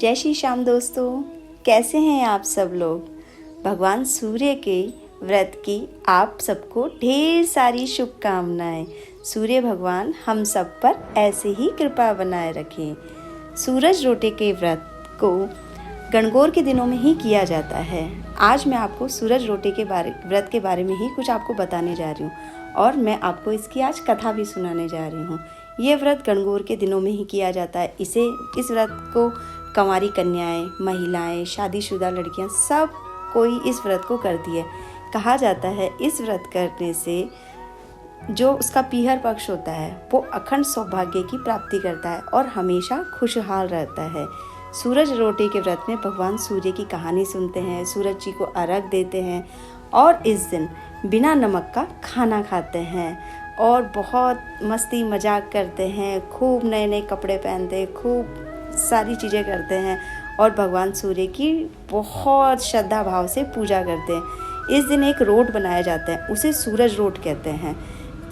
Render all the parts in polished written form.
जय श्री श्याम दोस्तों, कैसे हैं आप सब लोग। भगवान सूर्य के व्रत की आप सबको ढेर सारी शुभकामनाएं। सूर्य भगवान हम सब पर ऐसे ही कृपा बनाए रखें। सूरज रोटे के व्रत को गणगौर के दिनों में ही किया जाता है। आज मैं आपको सूरज रोटे के व्रत के बारे में ही कुछ आपको बताने जा रही हूँ और मैं आपको इसकी आज कथा भी सुनाने जा रही हूँ। ये व्रत गणगौर के दिनों में ही किया जाता है। इस व्रत को कंवारी कन्याएं, महिलाएं, शादीशुदा लड़कियां सब कोई इस व्रत को करती है। कहा जाता है इस व्रत करने से जो उसका पीहर पक्ष होता है वो अखंड सौभाग्य की प्राप्ति करता है और हमेशा खुशहाल रहता है। सूरज रोटे के व्रत में भगवान सूर्य की कहानी सुनते हैं, सूरज जी को अर्घ देते हैं और इस दिन बिना नमक का खाना खाते हैं और बहुत मस्ती मजाक करते हैं, खूब नए नए कपड़े पहनते हैं, खूब सारी चीज़ें करते हैं और भगवान सूर्य की बहुत श्रद्धा भाव से पूजा करते हैं। इस दिन एक रोट बनाया जाता है, उसे सूरज रोट कहते हैं।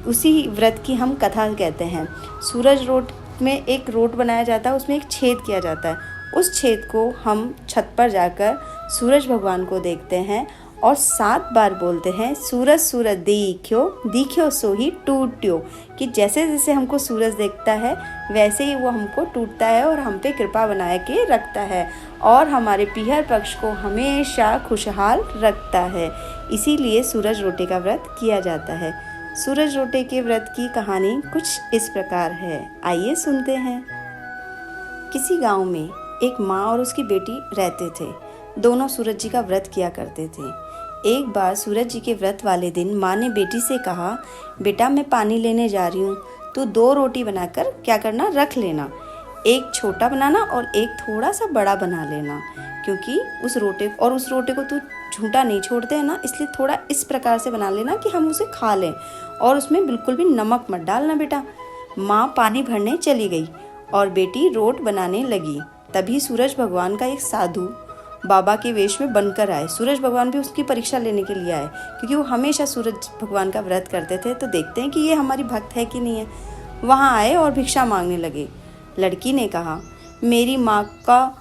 उसी व्रत की हम कथा कहते हैं। सूरज रोट में एक रोट बनाया जाता है, उसमें एक छेद किया जाता है। उस छेद को हम छत पर जाकर सूरज भगवान को देखते हैं और 7 बार बोलते हैं, सूरज सूरज दिख्यो दिख्यो सो ही टूट्यो, कि जैसे जैसे हमको सूरज देखता है वैसे ही वो हमको टूटता है और हम पे कृपा बनाए के रखता है और हमारे पीहर पक्ष को हमेशा खुशहाल रखता है। इसीलिए सूरज रोटे का व्रत किया जाता है। सूरज रोटे के व्रत की कहानी कुछ इस प्रकार है, आइए सुनते हैं। किसी गांव में एक माँ और उसकी बेटी रहते थे। दोनों सूरज जी का व्रत किया करते थे। एक बार सूरज जी के व्रत वाले दिन माँ ने बेटी से कहा, बेटा मैं पानी लेने जा रही हूँ, तू 2 रोटी बनाकर क्या करना रख लेना, एक छोटा बनाना और एक थोड़ा सा बड़ा बना लेना, क्योंकि उस रोटे को तू झूठा नहीं छोड़ते है ना, इसलिए थोड़ा इस प्रकार से बना लेना कि हम उसे खा लें और उसमें बिल्कुल भी नमक मत डालना बेटा। माँ पानी भरने चली गई और बेटी रोट बनाने लगी। तभी सूरज भगवान का एक साधु बाबा के वेश में बनकर आए। सूरज भगवान भी उसकी परीक्षा लेने के लिए आए, क्योंकि वो हमेशा सूरज भगवान का व्रत करते थे, तो देखते हैं कि ये हमारी भक्त है कि नहीं है। वहाँ आए और भिक्षा मांगने लगे। लड़की ने कहा, मेरी माँ का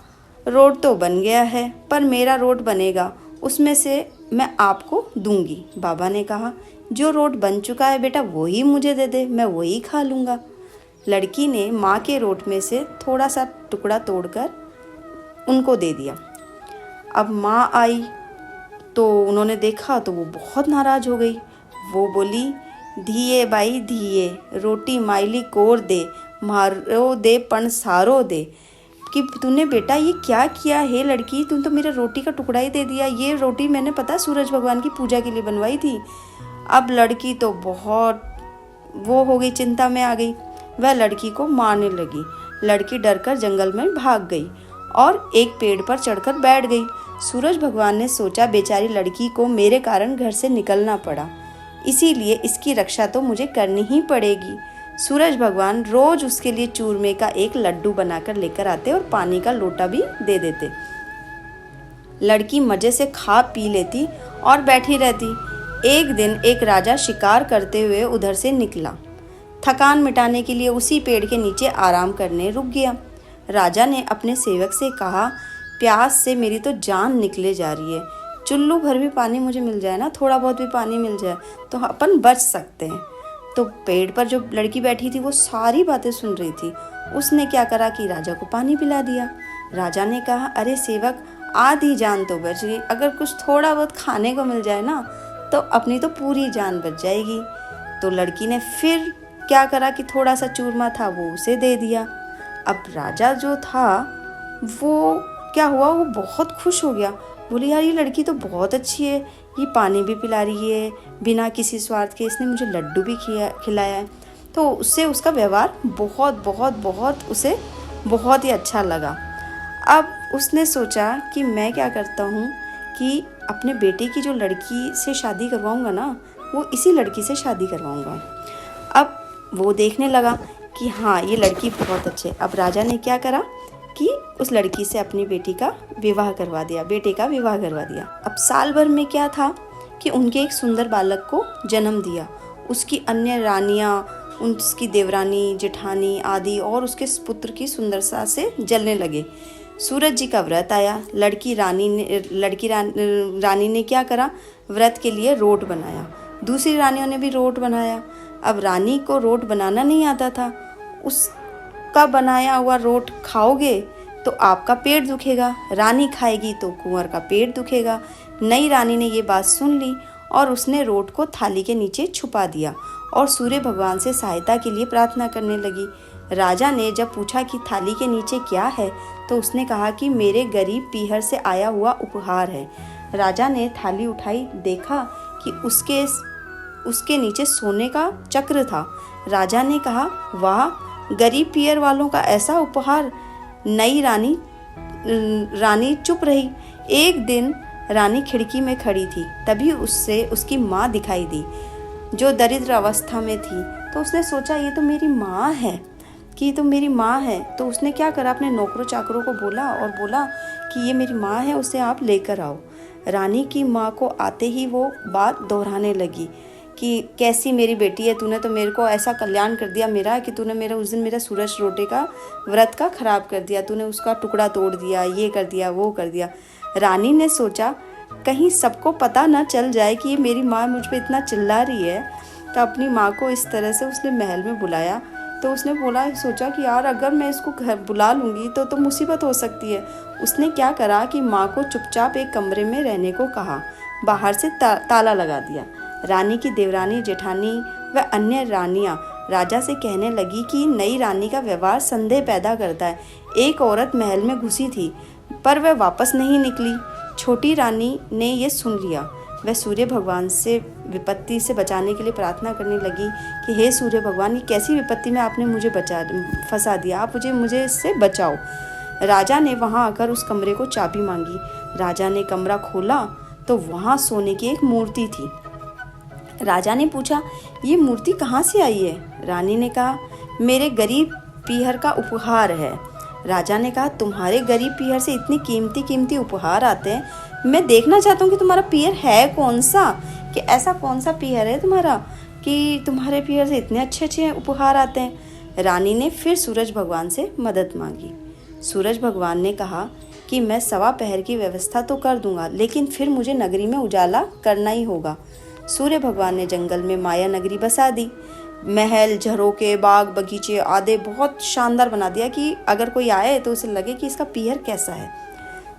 रोट तो बन गया है, पर मेरा रोट बनेगा, उसमें से मैं आपको दूंगी। बाबा ने कहा, जो रोट बन चुका है बेटा वही मुझे दे दे, मैं वही खा लूँगा। लड़की ने माँ के रोट में से थोड़ा सा टुकड़ा तोड़कर उनको दे दिया। अब माँ आई तो उन्होंने देखा तो वो बहुत नाराज़ हो गई। वो बोली, धिये बाई धिये, रोटी माइली कोर दे, मारो दे पण सारो दे, कि तूने बेटा ये क्या किया है लड़की, तूने तो मेरा रोटी का टुकड़ा ही दे दिया। ये रोटी मैंने पता सूरज भगवान की पूजा के लिए बनवाई थी। अब लड़की तो बहुत वो हो गई, चिंता में आ गई। वह लड़की को मारने लगी। लड़की डरकर जंगल में भाग गई और एक पेड़ पर चढ़कर बैठ गई। सूरज भगवान ने सोचा, बेचारी लड़की को मेरे कारण घर से निकलना पड़ा, इसीलिए इसकी रक्षा तो मुझे करनी ही पड़ेगी। सूरज भगवान रोज उसके लिए चूरमे का एक लड्डू बनाकर लेकर आते और पानी का लोटा भी दे देते। लड़की मजे से खा पी लेती और बैठी रहती। एक दिन एक राजा शिकार करते हुए उधर से निकला। थकान मिटाने के लिए उसी पेड़ के नीचे आराम करने रुक गया। राजा ने अपने सेवक से कहा, प्यास से मेरी तो जान निकले जा रही है, चुल्लू भर भी पानी मुझे मिल जाए ना, थोड़ा बहुत भी पानी मिल जाए तो अपन बच सकते हैं। तो पेड़ पर जो लड़की बैठी थी वो सारी बातें सुन रही थी। उसने क्या करा कि राजा को पानी पिला दिया। राजा ने कहा, अरे सेवक, आधी जान तो बच गई, अगर कुछ थोड़ा बहुत खाने को मिल जाए ना तो अपनी तो पूरी जान बच जाएगी। तो लड़की ने फिर क्या करा कि थोड़ा सा चूरमा था वो उसे दे दिया। अब राजा जो था वो क्या हुआ, वो बहुत खुश हो गया। बोले, यार ये लड़की तो बहुत अच्छी है, ये पानी भी पिला रही है बिना किसी स्वार्थ के, इसने मुझे लड्डू भी खिलाया है। तो उससे उसका व्यवहार उसे बहुत ही अच्छा लगा। अब उसने सोचा कि मैं क्या करता हूँ कि अपने बेटे की जो लड़की से शादी करवाऊँगा ना, वो इसी लड़की से शादी करवाऊँगा। अब वो देखने लगा कि हाँ ये लड़की बहुत अच्छी है। अब राजा ने क्या करा कि उस लड़की से अपनी बेटे का विवाह करवा दिया। अब साल भर में क्या था कि उनके एक सुंदर बालक को जन्म दिया। उसकी अन्य रानियां, उसकी देवरानी, जेठानी आदि और उसके पुत्र की सुंदरता से जलने लगे। सूरज जी का व्रत आया। रानी ने क्या करा, व्रत के लिए रोट बनाया। दूसरी रानियों ने भी रोट बनाया। अब रानी को रोट बनाना नहीं आता था। उसका बनाया हुआ रोट खाओगे तो आपका पेट दुखेगा, रानी खाएगी तो कुंवर का पेट दुखेगा। नई रानी ने ये बात सुन ली और उसने रोट को थाली के नीचे छुपा दिया और सूर्य भगवान से सहायता के लिए प्रार्थना करने लगी। राजा ने जब पूछा कि थाली के नीचे क्या है तो उसने कहा कि मेरे गरीब पीहर से आया हुआ उपहार है। राजा ने थाली उठाई, देखा कि उसके नीचे सोने का चक्र था। राजा ने कहा, वाह, गरीब पीहर वालों का ऐसा उपहार। नई रानी चुप रही। एक दिन रानी खिड़की में खड़ी थी, तभी उससे उसकी माँ दिखाई दी जो दरिद्र अवस्था में थी। तो उसने सोचा ये तो मेरी माँ है, तो उसने क्या करा, अपने नौकरों चाकरों को बोला कि ये मेरी माँ है, उसे आप लेकर आओ। रानी की माँ को आते ही वो बात दोहराने लगी कि कैसी मेरी बेटी है, तूने तो मेरे को ऐसा कल्याण कर दिया मेरा कि तूने मेरा उस दिन मेरा सूरज रोटे का व्रत का खराब कर दिया, तूने उसका टुकड़ा तोड़ दिया, ये कर दिया, वो कर दिया। रानी ने सोचा कहीं सबको पता ना चल जाए कि ये मेरी माँ मुझ पे इतना चिल्ला रही है। तो अपनी माँ को इस तरह से उसने महल में बुलाया। तो उसने सोचा कि यार अगर मैं इसको घर बुला लूँगी तो मुसीबत हो सकती है। उसने क्या करा कि माँ को चुपचाप एक कमरे में रहने को कहा, बाहर से ताला लगा दिया। रानी की देवरानी, जेठानी व अन्य रानियाँ राजा से कहने लगी कि नई रानी का व्यवहार संदेह पैदा करता है। एक औरत महल में घुसी थी पर वह वापस नहीं निकली। छोटी रानी ने यह सुन लिया। वह सूर्य भगवान से विपत्ति से बचाने के लिए प्रार्थना करने लगी कि हे सूर्य भगवान, ये कैसी विपत्ति में आपने मुझे फंसा दिया, आप मुझे इससे बचाओ। राजा ने वहां आकर उस कमरे को चाबी मांगी। राजा ने कमरा खोला तो वहां सोने की एक मूर्ति थी। राजा ने पूछा, ये मूर्ति कहाँ से आई है? रानी ने कहा, मेरे गरीब पीहर का उपहार है। राजा ने कहा, तुम्हारे गरीब पीहर से इतनी कीमती कीमती उपहार आते हैं, मैं देखना चाहता हूँ कि तुम्हारा पीहर है कौन सा, कि ऐसा कौन सा पीहर है तुम्हारा कि तुम्हारे पीहर से इतने अच्छे अच्छे उपहार आते हैं। रानी ने फिर सूरज भगवान से मदद मांगी। सूरज भगवान ने कहा कि मैं 1.25 पहर की व्यवस्था तो कर दूंगा, लेकिन फिर मुझे नगरी में उजाला करना ही होगा। सूर्य भगवान ने जंगल में माया नगरी बसा दी। महल, झरोके, बाग, बगीचे आदि बहुत शानदार बना दिया कि अगर कोई आए तो उसे लगे कि इसका पीहर कैसा है।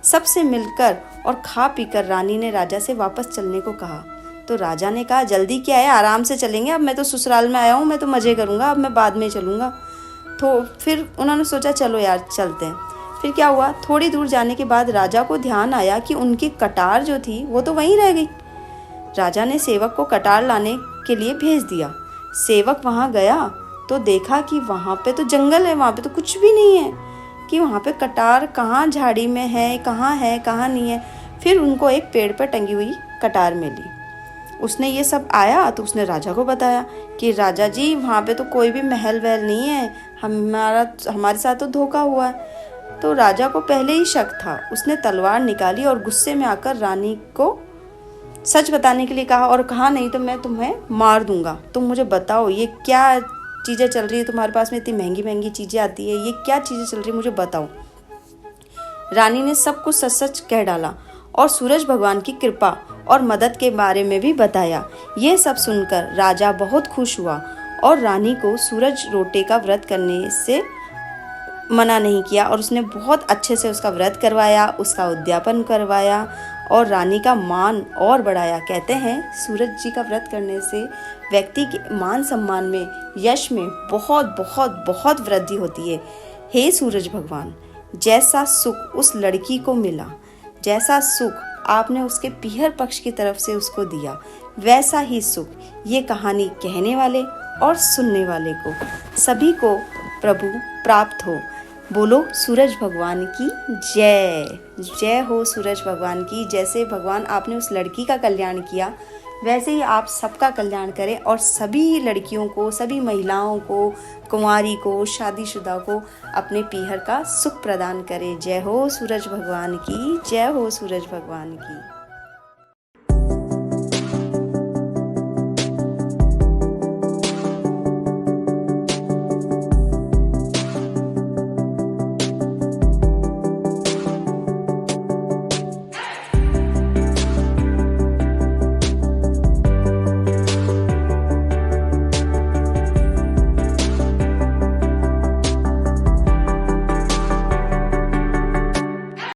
सबसे मिलकर और खा पीकर रानी ने राजा से वापस चलने को कहा। तो राजा ने कहा, जल्दी क्या है, आराम से चलेंगे, अब मैं तो ससुराल में आया हूँ, मैं तो मज़े करूँगा, अब मैं बाद में चलूँगा। तो फिर उन्होंने सोचा चलो यार चलते हैं। फिर क्या हुआ, थोड़ी दूर जाने के बाद राजा को ध्यान आया कि उनकी कटार जो थी वो तो वहीं रह गई। राजा ने सेवक को कटार लाने के लिए भेज दिया। सेवक वहाँ गया तो देखा कि वहाँ पे तो जंगल है, वहाँ पे तो कुछ भी नहीं है, कि वहाँ पे कटार कहाँ झाड़ी में है कहाँ नहीं है। फिर उनको एक पेड़ पर टंगी हुई कटार मिली। उसने ये सब आया तो उसने राजा को बताया कि राजा जी, वहाँ पे तो कोई भी महल वहल नहीं है, हमारे साथ तो धोखा हुआ है। तो राजा को पहले ही शक था। उसने तलवार निकाली और गुस्से में आकर रानी को सच बताने के लिए कहा और कहा, नहीं तो मैं तुम्हें मार दूंगा, तुम मुझे बताओ ये क्या चीज़ें चल रही है तुम्हारे पास में, इतनी महंगी महंगी चीज़ें आती है, ये क्या चीज़ें चल रही है, मुझे बताओ। रानी ने सब कुछ सच सच कह डाला और सूरज भगवान की कृपा और मदद के बारे में भी बताया। यह सब सुनकर राजा बहुत खुश हुआ और रानी को सूरज रोटे का व्रत करने से मना नहीं किया और उसने बहुत अच्छे से उसका व्रत करवाया, उसका उद्यापन करवाया और रानी का मान और बढ़ाया। कहते हैं सूरज जी का व्रत करने से व्यक्ति के मान सम्मान में, यश में बहुत बहुत बहुत वृद्धि होती है। हे सूरज भगवान, जैसा सुख उस लड़की को मिला, जैसा सुख आपने उसके पीहर पक्ष की तरफ से उसको दिया, वैसा ही सुख ये कहानी कहने वाले और सुनने वाले को सभी को प्रभु प्राप्त हो। बोलो सूरज भगवान की जय। जय हो सूरज भगवान की। जैसे भगवान आपने उस लड़की का कल्याण किया, वैसे ही आप सबका कल्याण करें और सभी लड़कियों को, सभी महिलाओं को, कुंवारी को, शादीशुदा को अपने पीहर का सुख प्रदान करें। जय हो सूरज भगवान की। जय हो सूरज भगवान की।